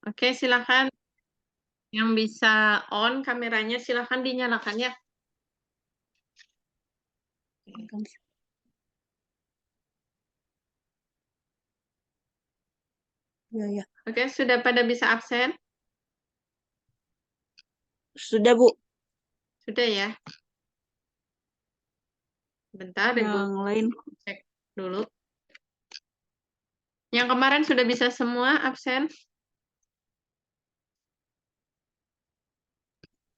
Oke, silakan. Yang bisa on kameranya silakan dinyalakan ya. Ya, ya. Oke, sudah pada bisa absen? Sudah, Bu. Sudah ya. Bentar, Ibu Yang lain cek dulu. Yang kemarin sudah bisa semua absen?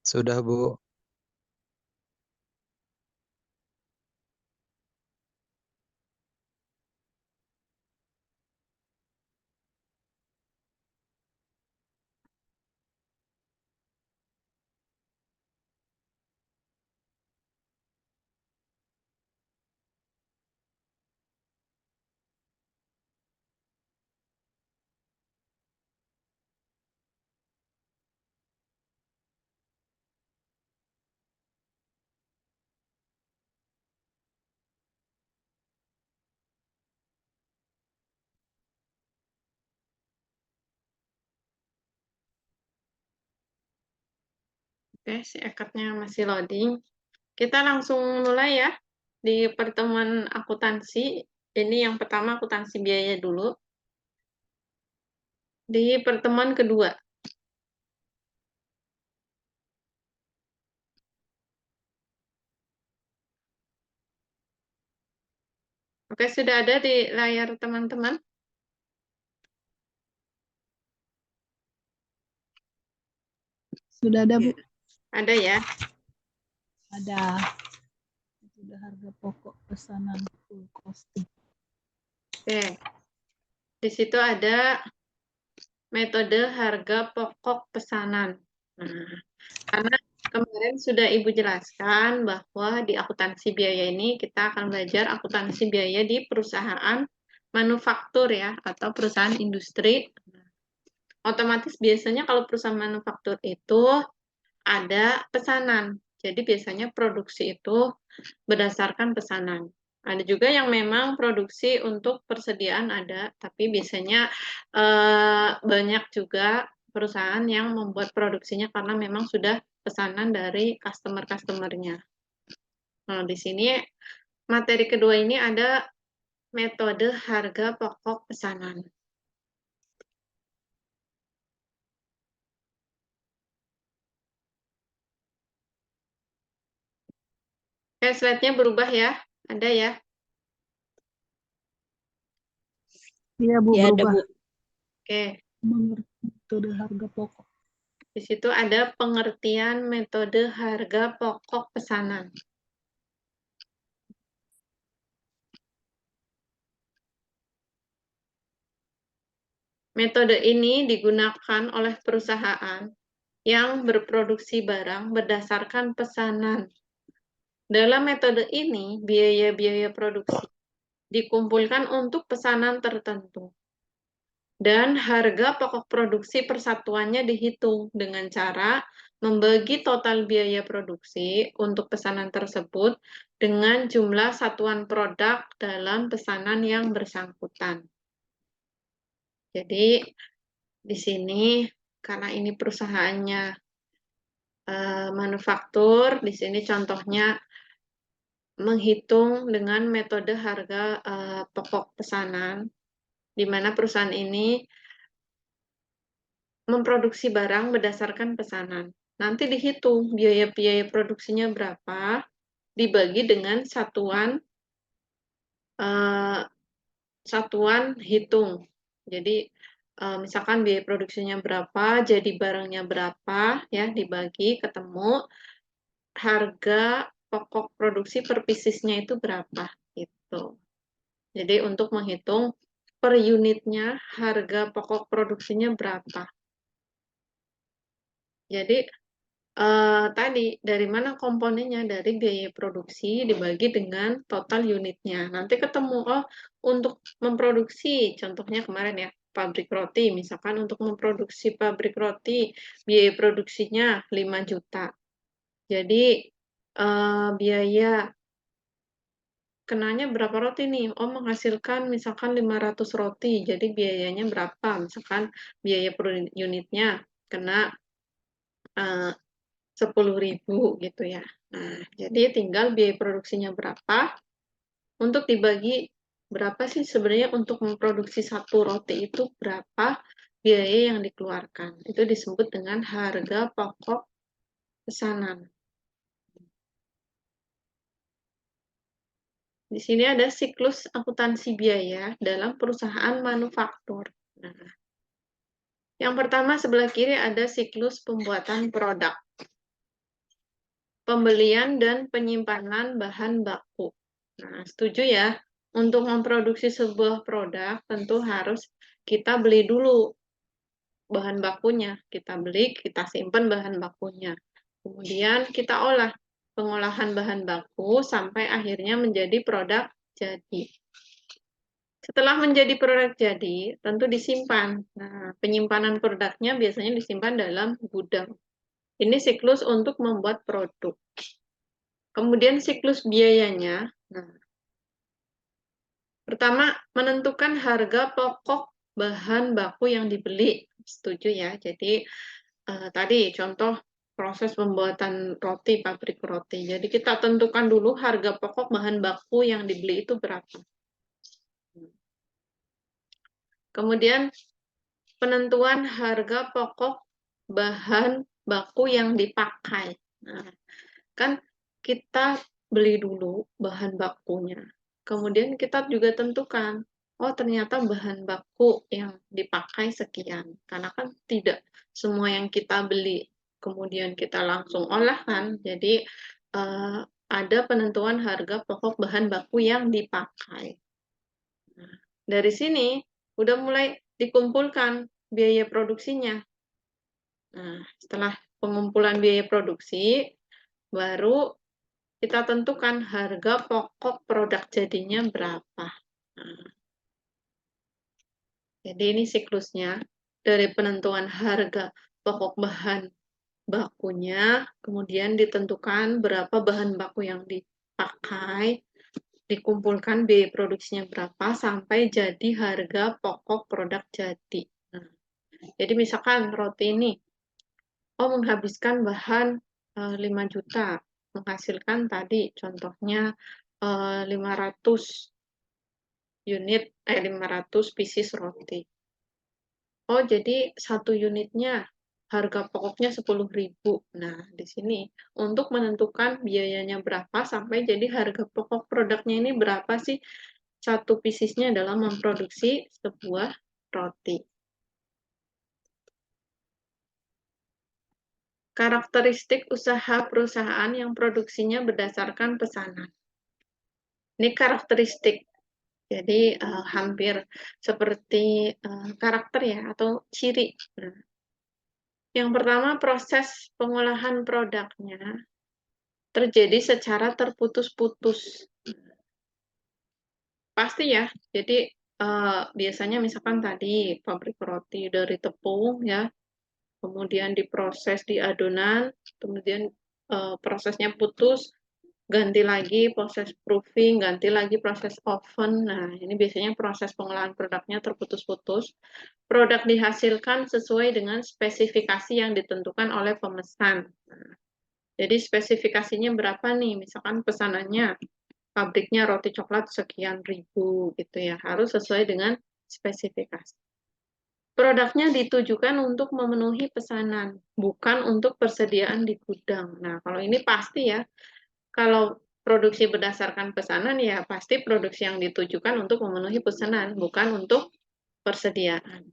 Sudah, Bu. Oke, si ekatnya masih loading. Kita langsung mulai ya. Di pertemuan akuntansi, ini yang pertama akuntansi biaya dulu. Di pertemuan kedua. Oke, sudah ada di layar teman-teman? sudah ada, Bu. Ada ya? Ada. Sudah harga pokok pesanan full costing. Oke. Di situ ada metode harga pokok pesanan. Nah, karena kemarin sudah Ibu jelaskan bahwa di akuntansi biaya ini kita akan belajar akuntansi biaya di perusahaan manufaktur ya, atau perusahaan industri. Otomatis biasanya kalau perusahaan manufaktur itu ada pesanan. Jadi biasanya produksi itu berdasarkan pesanan. Ada juga yang memang produksi untuk persediaan ada, tapi biasanya banyak juga perusahaan yang membuat produksinya karena memang sudah pesanan dari customer-customernya. Nah, di sini materi kedua ini ada metode harga pokok pesanan. Oke, slide-nya berubah ya. Ada ya. Iya, Bu, Ya, ada, berubah. Bu. Oke, Mengerti metode harga pokok. di situ ada pengertian metode harga pokok pesanan. Metode ini digunakan oleh perusahaan yang berproduksi barang berdasarkan pesanan. Dalam metode ini, biaya-biaya produksi dikumpulkan untuk pesanan tertentu. Dan harga pokok produksi persatuannya dihitung dengan cara membagi total biaya produksi untuk pesanan tersebut dengan jumlah satuan produk dalam pesanan yang bersangkutan. Jadi, di sini karena ini perusahaannya manufaktur, di sini contohnya menghitung dengan metode harga pokok pesanan, di mana perusahaan ini memproduksi barang berdasarkan pesanan. Nanti dihitung biaya-biaya produksinya berapa, dibagi dengan satuan hitung. Jadi misalkan biaya produksinya berapa, jadi barangnya berapa, ya dibagi ketemu harga pokok produksi per piecesnya itu berapa gitu. Jadi untuk menghitung per unitnya harga pokok produksinya berapa. Jadi tadi dari mana komponennya, dari biaya produksi dibagi dengan total unitnya. Nanti ketemu, oh untuk memproduksi, contohnya kemarin ya, pabrik roti, misalkan untuk memproduksi pabrik roti, biaya produksinya 5 juta. Jadi biaya kenanya berapa roti nih? Oh, menghasilkan misalkan 500 roti, jadi biayanya berapa? Misalkan biaya per unitnya kena 10.000 gitu ya. Nah, jadi tinggal biaya produksinya berapa, untuk dibagi berapa sih sebenarnya untuk memproduksi satu roti itu berapa biaya yang dikeluarkan. Itu disebut dengan harga pokok pesanan. Di sini ada siklus akuntansi biaya dalam perusahaan manufaktur. Nah, yang pertama sebelah kiri ada siklus pembuatan produk, pembelian dan penyimpanan bahan baku. Nah, setuju ya, untuk memproduksi sebuah produk tentu harus kita beli dulu bahan bakunya. Kita beli, kita simpan bahan bakunya. Kemudian kita olah pengolahan bahan baku sampai akhirnya menjadi produk jadi. Setelah menjadi produk jadi, tentu disimpan. Nah, penyimpanan produknya biasanya disimpan dalam gudang. Ini siklus untuk membuat produk. Kemudian siklus biayanya. Nah, pertama, menentukan harga pokok bahan baku yang dibeli. Setuju ya. Jadi, tadi contoh proses pembuatan roti, pabrik roti. Jadi kita tentukan dulu harga pokok bahan baku yang dibeli itu berapa. Kemudian penentuan harga pokok bahan baku yang dipakai. Nah, kan kita beli dulu bahan bakunya. Kemudian kita juga tentukan, oh ternyata bahan baku yang dipakai sekian. Karena kan tidak semua yang kita beli kemudian kita langsung olah kan. Jadi ada penentuan harga pokok bahan baku yang dipakai. Nah, dari sini udah mulai dikumpulkan biaya produksinya. Nah, setelah pengumpulan biaya produksi, baru kita tentukan harga pokok produk jadinya berapa. Nah, jadi ini siklusnya dari penentuan harga pokok bahan bakunya, kemudian ditentukan berapa bahan baku yang dipakai, dikumpulkan biaya produksinya berapa, sampai jadi harga pokok produk jadi. Nah, jadi misalkan roti ini, oh menghabiskan bahan 5 juta, menghasilkan tadi contohnya 500 unit, 500 pieces roti. Oh, jadi satu unitnya harga pokoknya 10.000. Nah, di sini untuk menentukan biayanya berapa sampai jadi harga pokok produknya ini berapa sih satu piecesnya dalam memproduksi sebuah roti. Karakteristik usaha perusahaan yang produksinya berdasarkan pesanan. Ini karakteristik. Jadi hampir seperti karakter ya atau ciri. Nah, yang pertama, proses pengolahan produknya terjadi secara terputus-putus. Pasti ya. Jadi biasanya misalkan tadi pabrik roti dari tepung ya, kemudian diproses di adonan, kemudian prosesnya putus, ganti lagi proses proofing, ganti lagi proses oven. Nah, ini biasanya proses pengolahan produknya terputus-putus. Produk dihasilkan sesuai dengan spesifikasi yang ditentukan oleh pemesan. Nah, jadi spesifikasinya berapa nih? Misalkan pesanannya pabriknya roti coklat sekian ribu gitu ya. Harus sesuai dengan spesifikasi. Produknya ditujukan untuk memenuhi pesanan, bukan untuk persediaan di gudang. Nah, kalau ini pasti ya, kalau produksi berdasarkan pesanan, ya pasti produksi yang ditujukan untuk memenuhi pesanan, bukan untuk persediaan.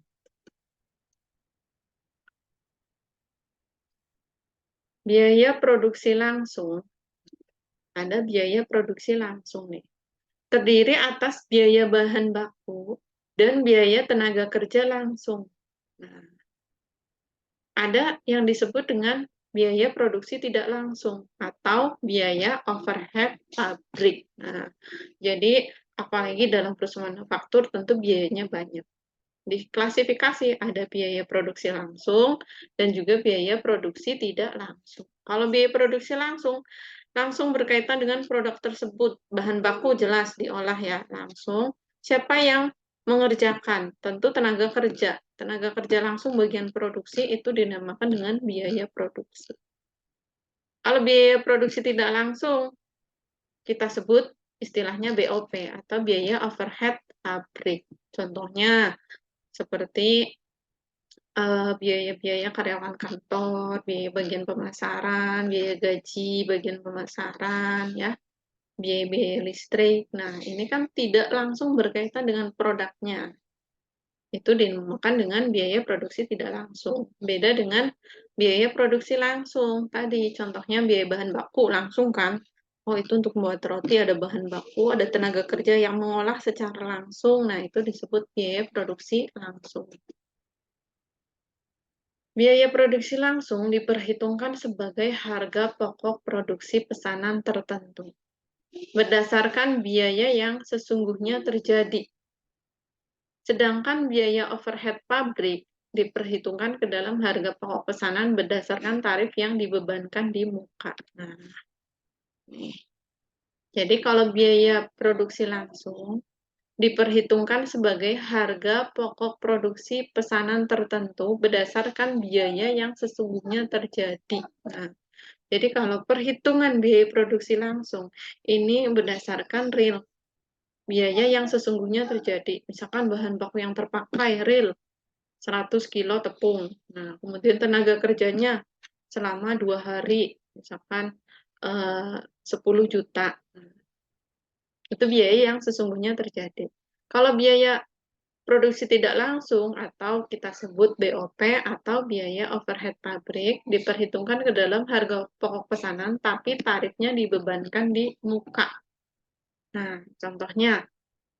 Biaya produksi langsung. Ada biaya produksi langsung nih. Terdiri atas biaya bahan baku dan biaya tenaga kerja langsung. Nah, ada yang disebut dengan biaya produksi tidak langsung atau biaya overhead pabrik. Nah, jadi apalagi dalam perusahaan manufaktur tentu biayanya banyak. Di klasifikasi ada biaya produksi langsung dan juga biaya produksi tidak langsung. Kalau biaya produksi langsung langsung berkaitan dengan produk tersebut. Bahan baku jelas diolah ya langsung. Siapa yang mengerjakan? Tentu tenaga kerja. Tenaga kerja langsung bagian produksi itu dinamakan dengan biaya produksi. Kalau biaya produksi tidak langsung, kita sebut istilahnya BOP atau biaya overhead pabrik. Contohnya seperti biaya-biaya karyawan kantor, biaya bagian pemasaran, biaya gaji bagian pemasaran, ya, biaya-biaya listrik. Nah, ini kan tidak langsung berkaitan dengan produknya. Itu dinamakan dengan biaya produksi tidak langsung. Beda dengan biaya produksi langsung. Tadi contohnya biaya bahan baku langsung kan. Oh, itu untuk membuat roti ada bahan baku, ada tenaga kerja yang mengolah secara langsung. Nah, itu disebut biaya produksi langsung. Biaya produksi langsung diperhitungkan sebagai harga pokok produksi pesanan tertentu, berdasarkan biaya yang sesungguhnya terjadi. Sedangkan biaya overhead pabrik diperhitungkan ke dalam harga pokok pesanan berdasarkan tarif yang dibebankan di muka. Nah, nih. Jadi kalau biaya produksi langsung diperhitungkan sebagai harga pokok produksi pesanan tertentu berdasarkan biaya yang sesungguhnya terjadi. Nah, jadi kalau perhitungan biaya produksi langsung ini berdasarkan real, biaya yang sesungguhnya terjadi. Misalkan bahan baku yang terpakai real 100 kilo tepung. Nah, kemudian tenaga kerjanya selama 2 hari, misalkan 10 juta. Itu biaya yang sesungguhnya terjadi. Kalau biaya produksi tidak langsung atau kita sebut BOP atau biaya overhead pabrik diperhitungkan ke dalam harga pokok pesanan tapi tarifnya dibebankan di muka. Nah, contohnya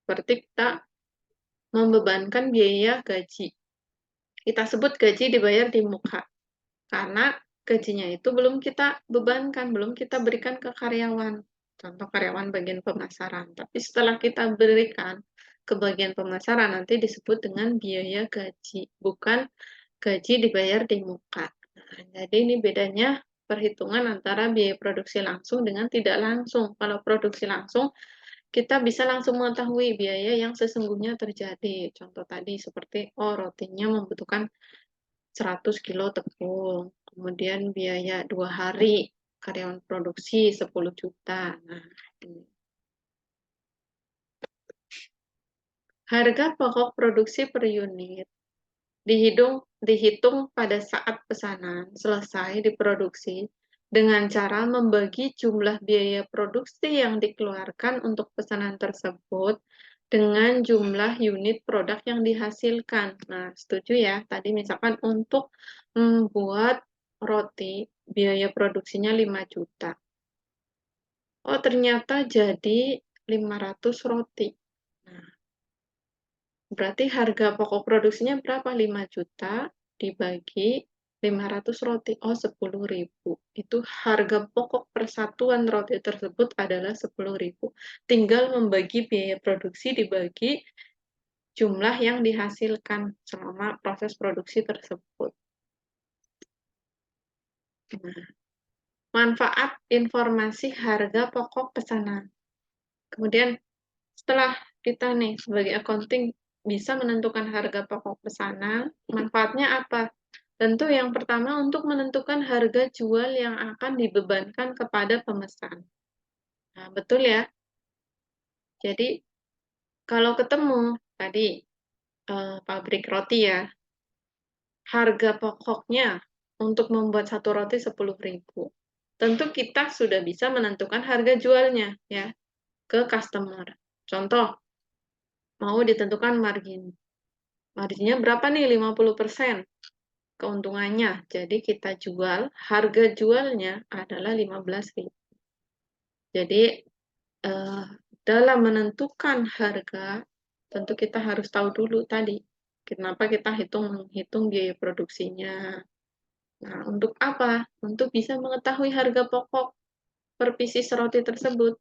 seperti kita membebankan biaya gaji. Kita sebut gaji dibayar di muka karena gajinya itu belum kita bebankan, belum kita berikan ke karyawan. Contoh karyawan bagian pemasaran. Tapi setelah kita berikan ke bagian pemasaran nanti disebut dengan biaya gaji, bukan gaji dibayar di muka. Nah, jadi ini bedanya perhitungan antara biaya produksi langsung dengan tidak langsung. Kalau produksi langsung, kita bisa langsung mengetahui biaya yang sesungguhnya terjadi. Contoh tadi seperti, oh rotinya membutuhkan 100 kilo tepung, kemudian biaya 2 hari, karyawan produksi 10 juta. Nah, ini. Harga pokok produksi per unit dihitung pada saat pesanan selesai diproduksi dengan cara membagi jumlah biaya produksi yang dikeluarkan untuk pesanan tersebut dengan jumlah unit produk yang dihasilkan. Nah, setuju ya? Tadi misalkan untuk membuat roti, biaya produksinya 5 juta. Oh, ternyata jadi 500 roti. Nah, berarti harga pokok produksinya berapa? 5 juta dibagi 500 roti. Oh, 10.000. Itu harga pokok persatuan roti tersebut adalah 10.000. Tinggal membagi biaya produksi dibagi jumlah yang dihasilkan selama proses produksi tersebut. Nah, manfaat informasi harga pokok pesanan. Kemudian setelah kita nih sebagai accounting bisa menentukan harga pokok pesanan, manfaatnya apa? Tentu yang pertama untuk menentukan harga jual yang akan dibebankan kepada pemesan. Nah, betul ya. Jadi kalau ketemu tadi pabrik roti ya, harga pokoknya untuk membuat satu roti 10.000. Tentu kita sudah bisa menentukan harga jualnya ya ke customer. Contoh, mau ditentukan margin. Marginnya berapa nih? 50% keuntungannya. Jadi kita jual, harga jualnya adalah 15.000. Jadi dalam menentukan harga, tentu kita harus tahu dulu tadi, kenapa kita menghitung biaya produksinya. Nah, untuk apa? Untuk bisa mengetahui harga pokok per pieces roti tersebut.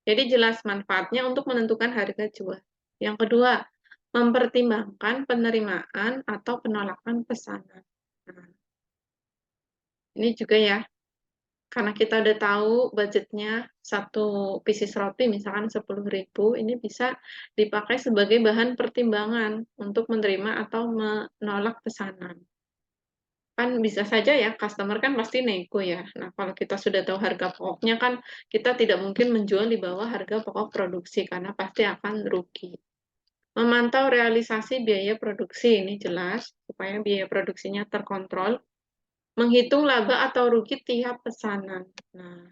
Jadi jelas manfaatnya untuk menentukan harga jual. Yang kedua, mempertimbangkan penerimaan atau penolakan pesanan. Nah, ini juga ya, Karena kita udah tahu budgetnya satu pieces roti misalkan 10.000, ini bisa dipakai sebagai bahan pertimbangan untuk menerima atau menolak pesanan. Kan bisa saja ya, customer kan pasti nego ya. Nah, kalau kita sudah tahu harga pokoknya kan kita tidak mungkin menjual di bawah harga pokok produksi karena pasti akan rugi. Memantau realisasi biaya produksi, ini jelas supaya biaya produksinya terkontrol. Menghitung laba atau rugi tiap pesanan. Nah,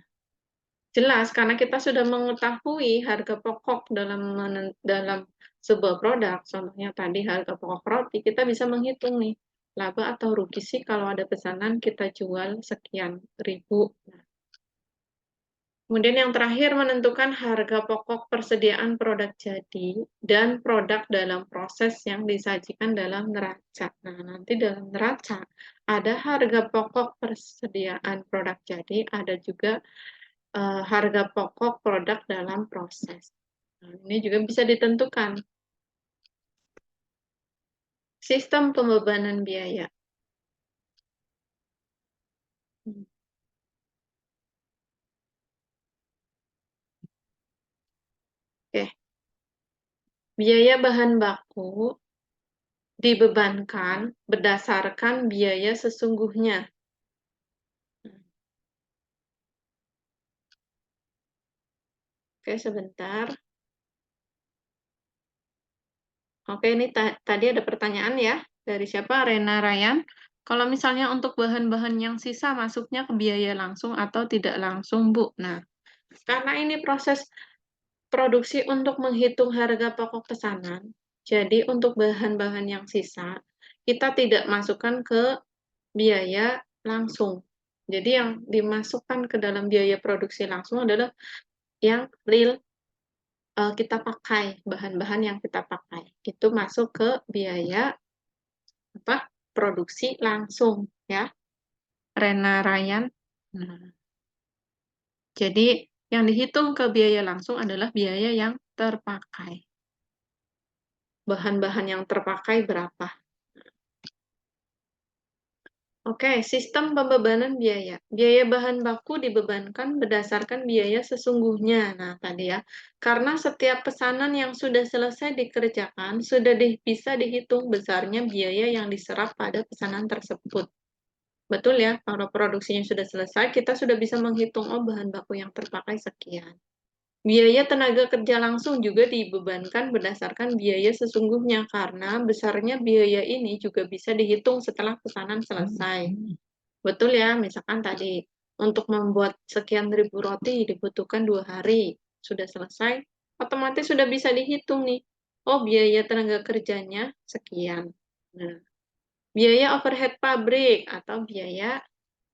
jelas karena kita sudah mengetahui harga pokok dalam sebuah produk, contohnya tadi harga pokok roti, kita bisa menghitung nih, laba atau rugi sih kalau ada pesanan kita jual sekian ribu. Nah, kemudian yang terakhir menentukan harga pokok persediaan produk jadi dan produk dalam proses yang disajikan dalam neraca. Nah, nanti dalam neraca ada harga pokok persediaan produk jadi, ada juga harga pokok produk dalam proses. Nah, ini juga bisa ditentukan. Sistem pembebanan biaya. Oke, biaya bahan baku dibebankan berdasarkan biaya sesungguhnya. Oke, sebentar. Oke, ini tadi ada pertanyaan ya dari siapa? Rena Ryan. Kalau misalnya untuk bahan-bahan yang sisa masuknya ke biaya langsung atau tidak langsung, Bu? Nah, karena ini proses produksi untuk menghitung harga pokok pesanan, jadi untuk bahan-bahan yang sisa, kita tidak masukkan ke biaya langsung. Jadi yang dimasukkan ke dalam biaya produksi langsung adalah yang real kita pakai, bahan-bahan yang kita pakai. Itu masuk ke biaya produksi langsung ya. Rena Ryan. Nah, jadi yang dihitung ke biaya langsung adalah biaya yang terpakai. Bahan-bahan yang terpakai berapa? Oke, sistem pembebanan biaya. Biaya bahan baku dibebankan berdasarkan biaya sesungguhnya. Nah, tadi ya, karena setiap pesanan yang sudah selesai dikerjakan, sudah bisa dihitung besarnya biaya yang diserap pada pesanan tersebut. Betul ya, kalau produksinya sudah selesai, kita sudah bisa menghitung, oh bahan baku yang terpakai sekian. Biaya tenaga kerja langsung juga dibebankan berdasarkan biaya sesungguhnya, karena besarnya biaya ini juga bisa dihitung setelah pesanan selesai. Betul ya, misalkan tadi, untuk membuat sekian ribu roti dibutuhkan 2 hari, sudah selesai, otomatis sudah bisa dihitung nih, oh biaya tenaga kerjanya sekian. Nah, biaya overhead pabrik atau biaya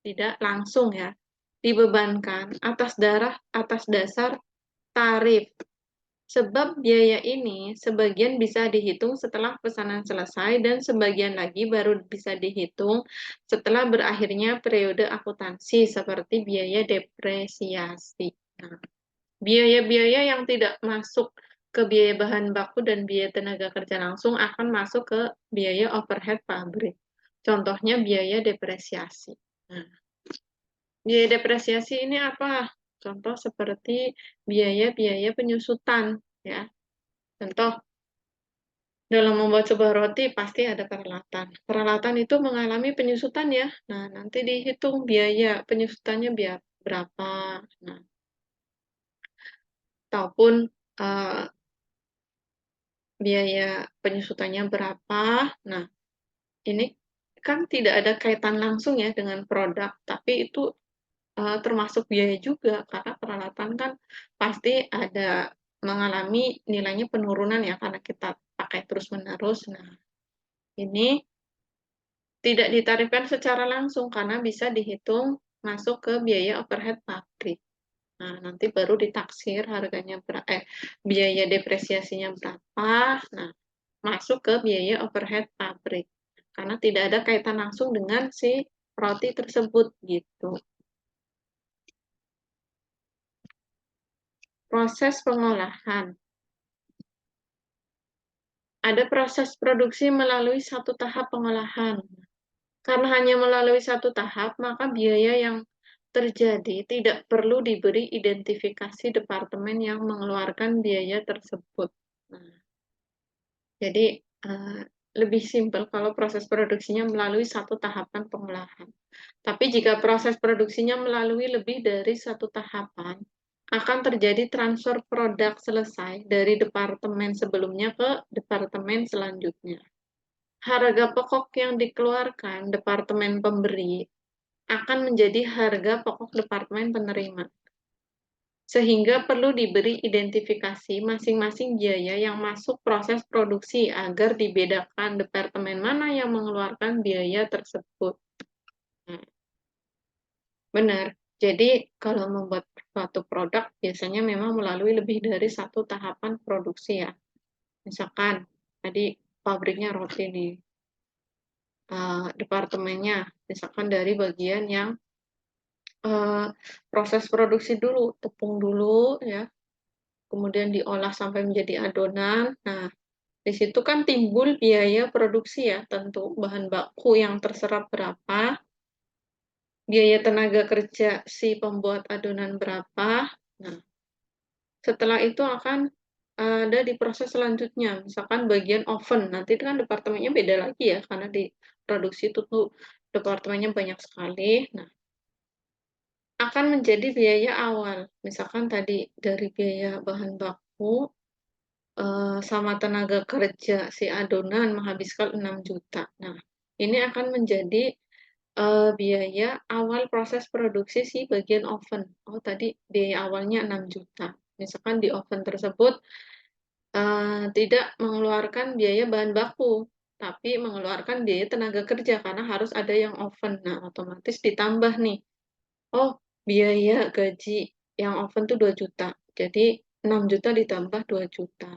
tidak langsung ya, dibebankan atas dasar tarif. Sebab biaya ini sebagian bisa dihitung setelah pesanan selesai dan sebagian lagi baru bisa dihitung setelah berakhirnya periode akuntansi seperti biaya depresiasi. Nah, biaya-biaya yang tidak masuk ke biaya bahan baku dan biaya tenaga kerja langsung akan masuk ke biaya overhead pabrik. Contohnya biaya depresiasi. Nah, biaya depresiasi ini apa? Contoh seperti biaya-biaya penyusutan, ya. Contoh, dalam membuat sebuah roti pasti ada peralatan. Peralatan itu mengalami penyusutan ya. Nah, nanti dihitung biaya penyusutannya berapa. Nah, ataupun biaya penyusutannya berapa. Nah, ini kan tidak ada kaitan langsung ya dengan produk, tapi itu termasuk biaya juga karena peralatan kan pasti ada mengalami nilainya penurunan ya karena kita pakai terus-menerus. Nah, ini tidak ditarifkan secara langsung karena bisa dihitung masuk ke biaya overhead pabrik. Nah, nanti baru ditaksir harganya biaya depresiasinya berapa. Nah, masuk ke biaya overhead pabrik. Karena tidak ada kaitan langsung dengan si roti tersebut gitu. Proses pengolahan. Ada proses produksi melalui satu tahap pengolahan. Karena hanya melalui satu tahap, maka biaya yang terjadi, tidak perlu diberi identifikasi departemen yang mengeluarkan biaya tersebut. Nah, jadi lebih simpel kalau proses produksinya melalui satu tahapan pengolahan. Tapi jika proses produksinya melalui lebih dari satu tahapan, akan terjadi transfer produk selesai dari departemen sebelumnya ke departemen selanjutnya. Harga pokok yang dikeluarkan departemen pemberi akan menjadi harga pokok departemen penerima. Sehingga perlu diberi identifikasi masing-masing biaya yang masuk proses produksi agar dibedakan departemen mana yang mengeluarkan biaya tersebut. Nah, benar. Jadi, kalau membuat suatu produk, biasanya memang melalui lebih dari satu tahapan produksi ya. Misalkan, tadi pabriknya roti nih, departemennya, misalkan dari bagian yang proses produksi dulu, tepung dulu ya, kemudian diolah sampai menjadi adonan. Nah, di situ kan timbul biaya produksi ya, tentu bahan baku yang terserap berapa, biaya tenaga kerja si pembuat adonan berapa. Nah, setelah itu akan ada di proses selanjutnya, misalkan bagian oven. Nanti kan departemennya beda lagi ya, karena di produksi itu tuh departemennya banyak sekali. Nah, akan menjadi biaya awal. Misalkan tadi dari biaya bahan baku sama tenaga kerja si adonan menghabiskan 6 juta. Nah, ini akan menjadi biaya awal proses produksi si bagian oven. Oh, tadi biaya awalnya 6 juta. Misalkan di oven tersebut tidak mengeluarkan biaya bahan baku, tapi mengeluarkan biaya tenaga kerja karena harus ada yang oven. Nah, otomatis ditambah nih. Oh, biaya gaji yang oven tuh 2 juta. Jadi 6 juta ditambah 2 juta,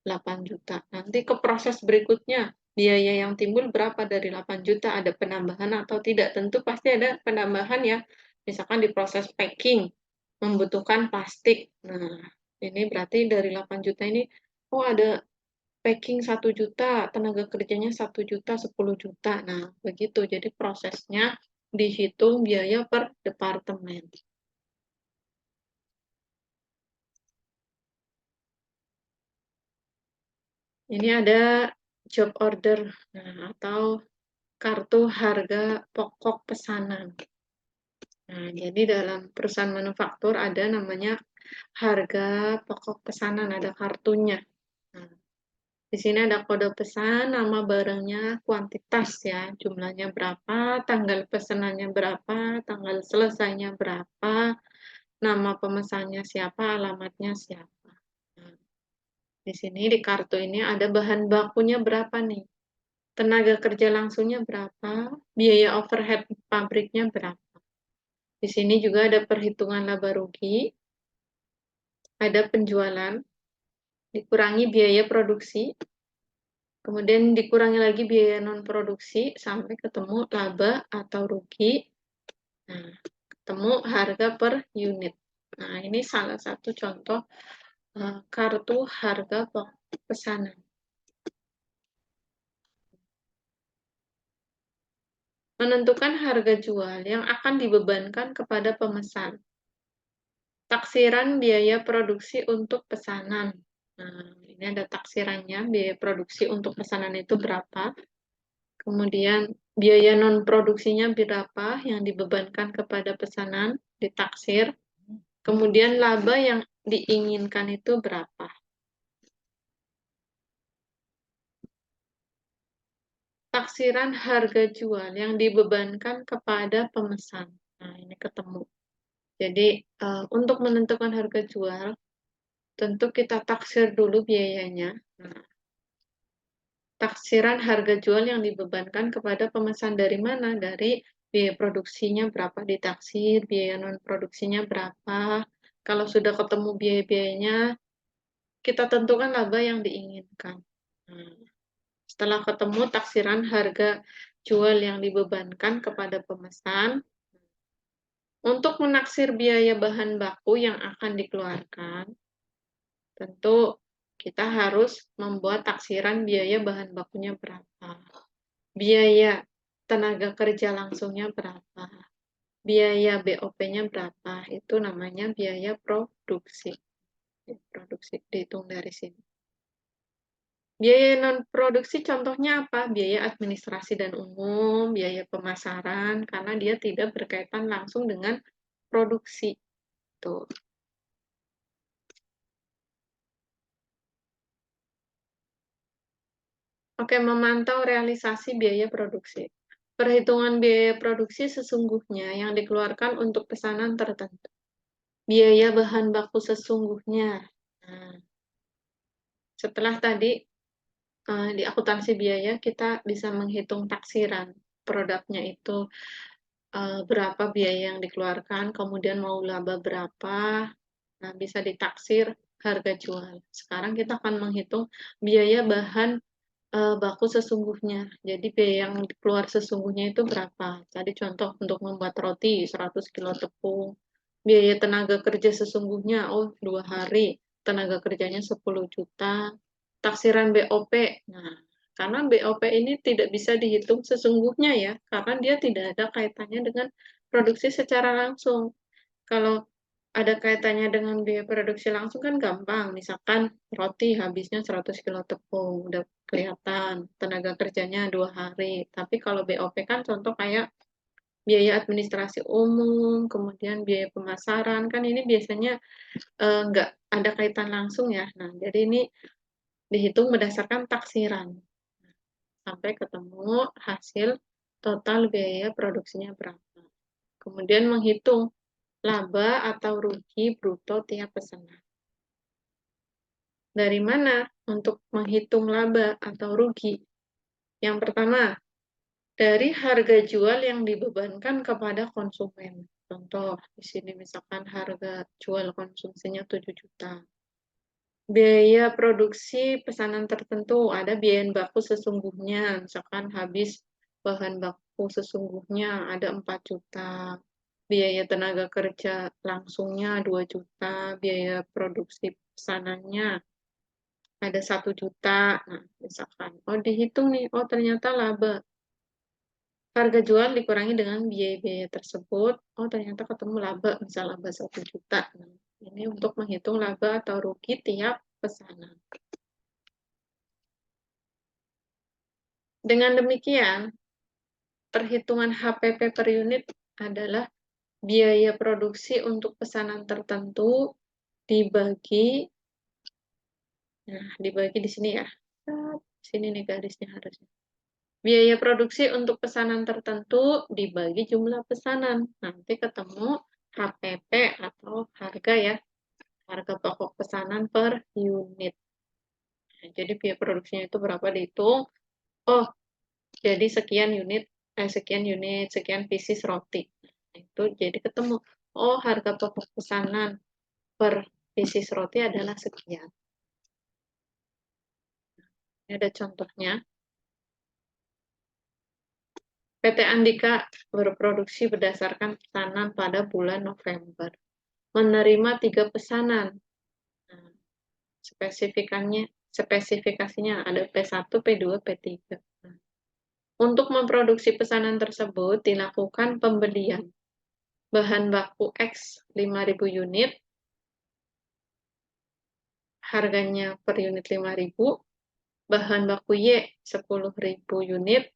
8 juta. Nanti ke proses berikutnya, biaya yang timbul berapa dari 8 juta, ada penambahan atau tidak? Tentu pasti ada penambahan ya. Misalkan di proses packing, membutuhkan plastik. Nah, ini berarti dari 8 juta ini, oh ada packing 1 juta, tenaga kerjanya 1 juta, 10 juta. Nah, begitu. Jadi prosesnya dihitung biaya per departemen. Ini ada job order, nah, atau kartu harga pokok pesanan. Nah, jadi dalam perusahaan manufaktur ada namanya harga pokok pesanan, ada kartunya. Nah, di sini ada kode pesan, nama barangnya, kuantitas ya, jumlahnya berapa, tanggal pesanannya berapa, tanggal selesainya berapa, nama pemesannya siapa, alamatnya siapa. Nah, di sini di kartu ini ada bahan bakunya berapa nih, tenaga kerja langsungnya berapa, biaya overhead pabriknya berapa. Di sini juga ada perhitungan laba rugi, ada penjualan, dikurangi biaya produksi, kemudian dikurangi lagi biaya non-produksi sampai ketemu laba atau rugi. Nah, ketemu harga per unit. Nah, ini salah satu contoh kartu harga pesanan. Menentukan harga jual yang akan dibebankan kepada pemesan. Taksiran biaya produksi untuk pesanan. Nah, ini ada taksirannya, biaya produksi untuk pesanan itu berapa. Kemudian biaya non-produksinya berapa yang dibebankan kepada pesanan, ditaksir. Kemudian laba yang diinginkan itu berapa. Taksiran harga jual yang dibebankan kepada pemesan. Nah, ini ketemu. Jadi, untuk menentukan harga jual, tentu kita taksir dulu biayanya. Nah, taksiran harga jual yang dibebankan kepada pemesan dari mana? Dari biaya produksinya berapa ditaksir, biaya non-produksinya berapa. Kalau sudah ketemu biaya-biayanya, kita tentukan laba yang diinginkan. Nah, setelah ketemu taksiran harga jual yang dibebankan kepada pemesan, untuk menaksir biaya bahan baku yang akan dikeluarkan, tentu kita harus membuat taksiran biaya bahan bakunya berapa. Biaya tenaga kerja langsungnya berapa. biaya BOP-nya berapa. Itu namanya biaya produksi. Produksi dihitung dari sini. Biaya non-produksi contohnya apa? Biaya administrasi dan umum, biaya pemasaran, karena dia tidak berkaitan langsung dengan produksi. Tuh. Oke, memantau realisasi biaya produksi. Perhitungan biaya produksi sesungguhnya yang dikeluarkan untuk pesanan tertentu. Biaya bahan baku sesungguhnya. Nah, setelah tadi di akuntansi biaya kita bisa menghitung taksiran produknya itu berapa biaya yang dikeluarkan, kemudian mau laba berapa, nah bisa ditaksir harga jual. Sekarang kita akan menghitung biaya bahan baku sesungguhnya. Jadi biaya yang keluar sesungguhnya itu berapa? Tadi contoh untuk membuat roti 100 kilo tepung. Biaya tenaga kerja sesungguhnya, 2 hari. Tenaga kerjanya 10 juta. Taksiran BOP. Nah, karena BOP ini tidak bisa dihitung sesungguhnya ya, karena dia tidak ada kaitannya dengan produksi secara langsung. Kalau ada kaitannya dengan biaya produksi langsung kan gampang. Misalkan roti habisnya 100 kilo tepung, udah kelihatan. Tenaga kerjanya 2 hari. Tapi kalau BOP kan contoh kayak biaya administrasi umum, kemudian biaya pemasaran, kan ini biasanya nggak ada kaitan langsung ya. Nah, jadi ini dihitung berdasarkan taksiran. Sampai ketemu hasil total biaya produksinya berapa. Kemudian menghitung laba atau rugi bruto tiap pesanan. Dari mana untuk menghitung laba atau rugi? Yang pertama, dari harga jual yang dibebankan kepada konsumen. Contoh, di sini misalkan harga jual konsumsinya 7 juta. Biaya produksi pesanan tertentu, ada biaya baku sesungguhnya, misalkan habis bahan baku sesungguhnya ada 4 juta. Biaya tenaga kerja langsungnya 2 juta, biaya produksi pesanannya ada 1 juta. Nah, misalkan, dihitung nih, ternyata laba. Harga jual dikurangi dengan biaya-biaya tersebut, ternyata ketemu laba, misal laba 1 juta. Nah, ini untuk menghitung laba atau rugi tiap pesanan. Dengan demikian, perhitungan HPP per unit adalah biaya produksi untuk pesanan tertentu dibagi, dibagi di sini ya. Sini nih garisnya harusnya. Biaya produksi untuk pesanan tertentu dibagi jumlah pesanan. Nanti ketemu HPP atau harga ya. Harga pokok pesanan per unit. Nah, jadi biaya produksinya itu berapa dihitung. Jadi sekian unit, sekian pieces roti. Nah, itu jadi ketemu. Harga pokok pesanan per pieces roti adalah sekian. Ini ada contohnya. PT Andika berproduksi berdasarkan pesanan pada bulan November. Menerima 3 pesanan. Nah, spesifikasinya ada P1, P2, P3. Nah, untuk memproduksi pesanan tersebut dilakukan pembelian bahan baku X 5.000 unit, harganya per unit 5.000, bahan baku Y 10.000 unit,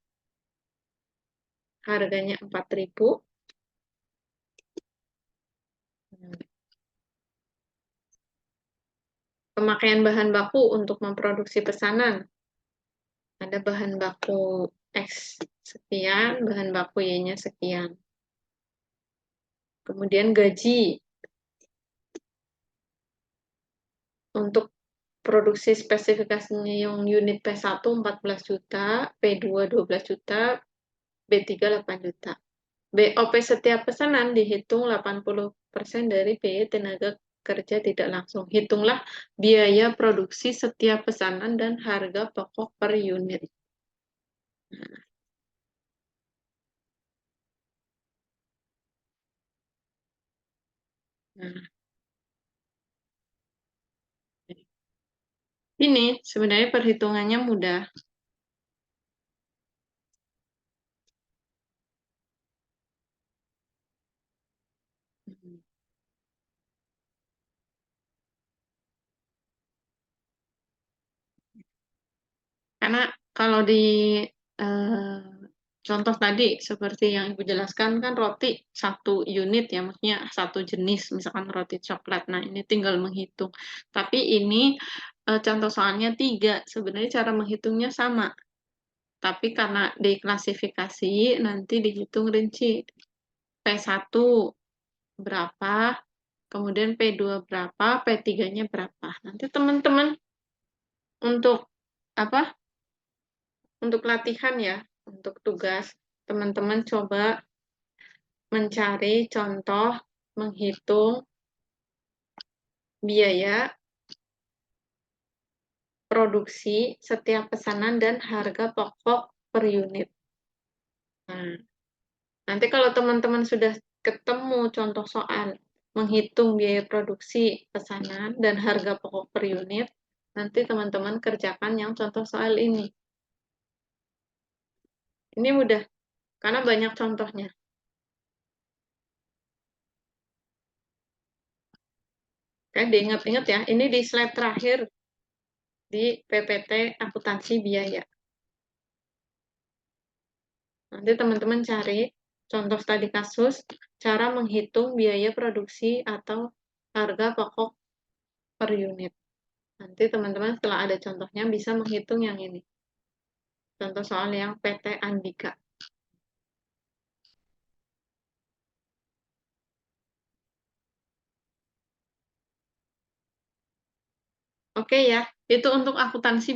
harganya 4.000. Pemakaian bahan baku untuk memproduksi pesanan. Ada bahan baku X sekian, bahan baku Y-nya sekian. Kemudian gaji. Untuk produksi spesifikasinya yang unit P1 14 juta, P2 12 juta, B3 8 juta. BOP setiap pesanan dihitung 80% dari biaya tenaga kerja tidak langsung. Hitunglah biaya produksi setiap pesanan dan harga pokok per unit. Nah, ini sebenarnya perhitungannya mudah. Karena kalau di eh, contoh tadi, seperti yang Ibu jelaskan, kan roti satu unit ya, maksudnya satu jenis, misalkan roti coklat. Nah, ini tinggal menghitung. Tapi ini contoh soalnya 3, sebenarnya cara menghitungnya sama. Tapi karena diklasifikasi, nanti dihitung rinci. P1 berapa, kemudian P2 berapa, P3-nya berapa. Nanti teman-teman untuk apa? Untuk latihan ya, untuk tugas, teman-teman coba mencari contoh menghitung biaya produksi setiap pesanan dan harga pokok per unit. Nah, nanti kalau teman-teman sudah ketemu contoh soal menghitung biaya produksi pesanan dan harga pokok per unit, nanti teman-teman kerjakan yang contoh soal ini. Ini mudah, karena banyak contohnya. Oke, diingat-ingat ya, ini di slide terakhir di PPT akuntansi biaya. Nanti teman-teman cari contoh studi kasus, cara menghitung biaya produksi atau harga pokok per unit. Nanti teman-teman setelah ada contohnya bisa menghitung yang ini. Contoh soal yang PT Andika. Oke ya, itu untuk akuntansi